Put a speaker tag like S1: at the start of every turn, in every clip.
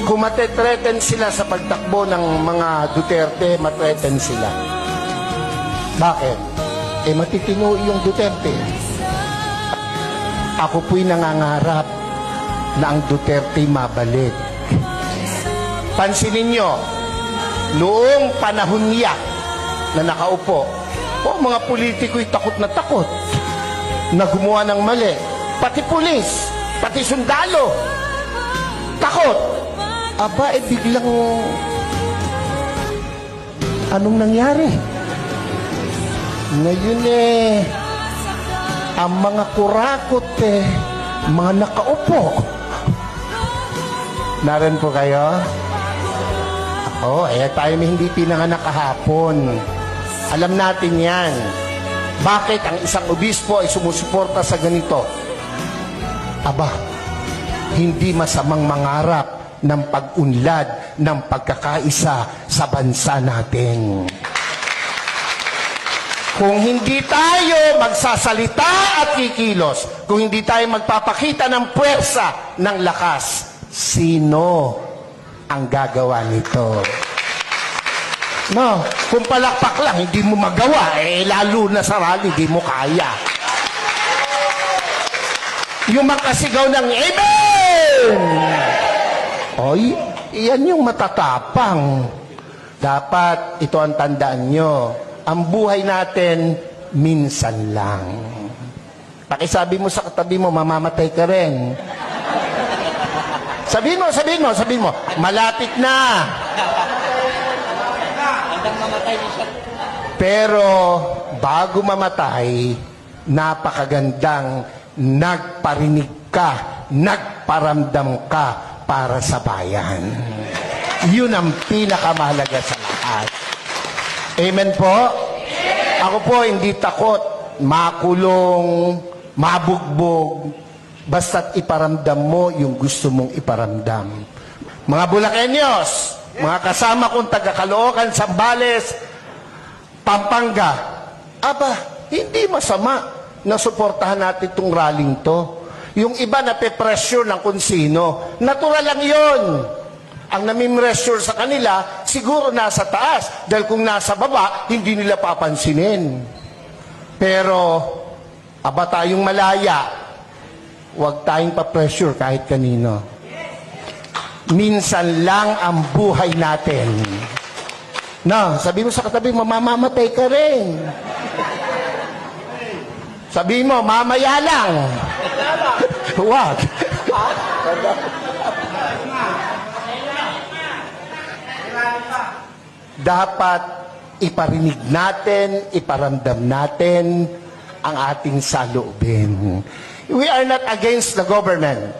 S1: Kung matetreten sila sa pagtakbo ng mga Duterte, matreten sila. Bakit? Matitino yung Duterte. Ako po'y nangangarap na ang Duterte mabalik. Pansinin nyo, noong panahon niya na nakaupo, mga politiko'y takot na gumawa ng mali. Pati pulis, pati sundalo, takot. Aba, biglang anong nangyari? Ngayon ang mga kurakot mga nakaupo. Naran po kayo? Tayo may hindi pinanganak kahapon. Alam natin yan. Bakit ang isang obispo ay sumusuporta sa ganito? Aba, hindi masamang mangarap ng pag-unlad ng pagkakaisa sa bansa natin. Kung hindi tayo magsasalita at kikilos, kung hindi tayo magpapakita ng puwersa, ng lakas, sino ang gagawa nito? No, kung palakpak lang, hindi mo magawa, lalo na sa rally, hindi mo kaya. Yung makasigaw ng Amen! Iyan yung matatapang. Dapat, ito ang tandaan nyo, ang buhay natin, minsan lang. Pakisabi mo sa katabi mo, mamamatay ka rin. Sabihin mo, malapit na. Pero, bago mamatay, napakagandang nagparinig ka, nagparamdam ka para sa bayan. Yun ang pinakamahalaga sa lahat. Amen po? Ako po hindi takot makulong, mabugbog, basta't iparamdam mo yung gusto mong iparamdam. Mga Bulakenyos, mga kasama kong taga-Caloocan, Zambales, Pampanga, hindi masama na suportahan natin itong rallying to. Yung iba na pe-pressure ng kung sino, natural lang yon. Ang nami-pressure sa kanila, siguro nasa taas. Dahil kung nasa baba, hindi nila papansinin. Pero, tayong malaya, huwag tayong pa-pressure kahit kanino. Minsan lang ang buhay natin. Sabi mo sa katabi, mamamatay ka rin. Sabi mo, mamaya lang. Huwag. Dapat iparinig natin, iparamdam natin ang ating saloobin. We are not against the government.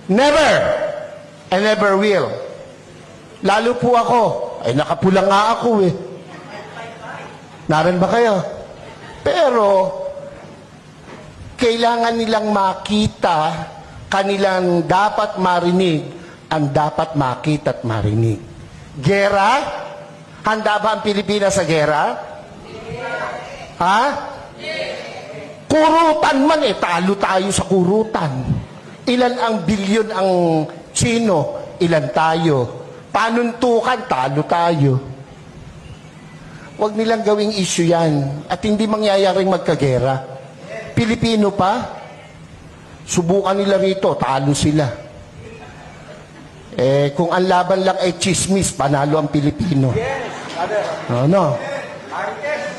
S1: Never and never will. Lalo po ako. Nakapula nga ako Naran ba kayo? Pero, kailangan nilang makita, kanilang dapat marinig, ang dapat makita at marinig. Gera? Handa ba ang Pilipinas sa gera? Ha? Kurutan man talo tayo sa kurutan. Ilan ang bilyon ang Chino, ilan tayo. Panuntukan, talo tayo. Huwag nilang gawing issue yan. At hindi mangyayaring magkagera. Pilipino pa, subukan nila rito, talo sila. Kung ang laban lang ay chismis, panalo ang Pilipino.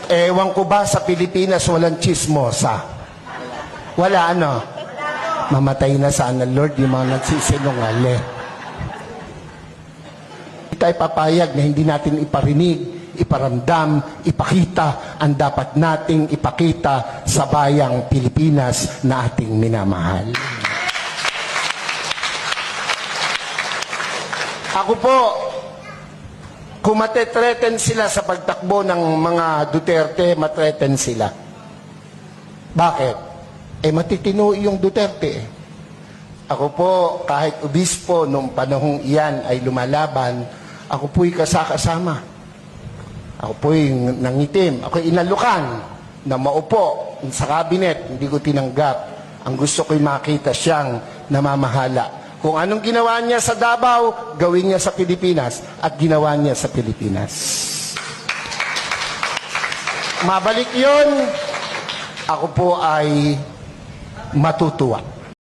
S1: Ewan ko ba sa Pilipinas walang chismosa? Wala Mamatay na sana, Lord, yung mga nagsisinungaling. Hindi tayo papayag na hindi natin iparinig, iparamdam, ipakita ang dapat nating ipakita sa bayang Pilipinas na ating minamahal. Ako po, kung matetreten sila sa pagtakbo ng mga Duterte, matreten sila. Bakit? Matitino yung Duterte. Ako po, kahit obispo, nung panahong iyan ay lumalaban, ako po'y kasama. Ako po'y nangitim. Ako'y inalukan na maupo sa kabinet. Hindi ko tinanggap. Ang gusto ko'y makita siyang namamahala. Kung anong ginawa niya sa Davao, gawin niya sa Pilipinas at ginawa niya sa Pilipinas. Mabalik yon, ako po ay matutuwa.